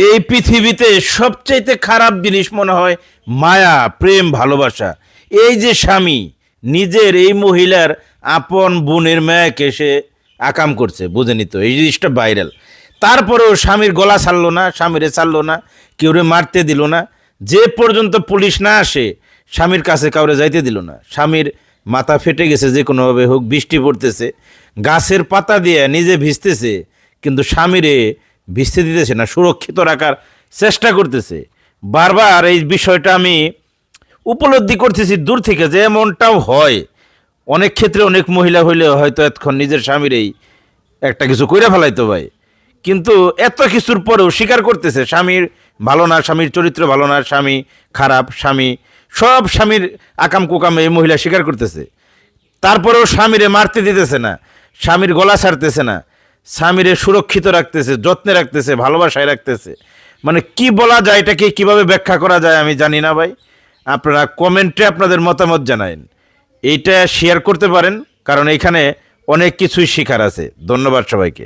এই পৃথিবীতে সবচাইতে খারাপ জিনিস মনে হয় মায়া, প্রেম, ভালোবাসা। এই যে স্বামী নিজের এই মহিলার আপন বোনের মেয়েকে সে আকাম করছে, বুঝেনি তো, এই জিনিসটা ভাইরাল। তারপরেও স্বামীর গলা ছাড়লো না, স্বামীরে ছাড়লো না, কেউরে মারতে দিল না। যে পর্যন্ত পুলিশ না আসে স্বামীর কাছে কাউরে যাইতে দিল না। স্বামীর মাথা ফেটে গেছে, যে কোনোভাবে হোক, বৃষ্টি পড়তেছে, গাছের পাতা দিয়ে নিজে ভিজতেছে, কিন্তু স্বামীরে ভিজতে দিতেছে না, সুরক্ষিত রাখার চেষ্টা করতেছে। বারবার এই বিষয়টা আমি উপলব্ধি করতেছি দূর থেকে, যে এমনটাও হয় অনেক ক্ষেত্রে। অনেক মহিলা হইলে হয়তো এতক্ষণ নিজের স্বামীরই একটা কিছু কইরা ফেলাইতো ভাই, কিন্তু এত কিছুর পরেও স্বীকার করতেছে স্বামীর ভালো না, স্বামীর চরিত্র ভালো না, স্বামী খারাপ, স্বামী সব স্বামীর আকাম কুকাম এই মহিলা স্বীকার করতেছে। তারপরেও স্বামীরে মারতে দিতেছে না, স্বামীর গলা ছাড়তেছে না, স্বামীরে সুরক্ষিত রাখতেছে, যত্নে রাখতেছে, ভালোবাসায় রাখতেছে। মানে কি বলা যায়, এটাকে কিভাবে ব্যাখ্যা করা যায় আমি জানি না ভাই। আপনারা কমেন্টে আপনাদের মতামত জানায়েন, এইটা শেয়ার করতে পারেন, কারণ এখানে অনেক কিছুই শেখার আছে। ধন্যবাদ সবাইকে।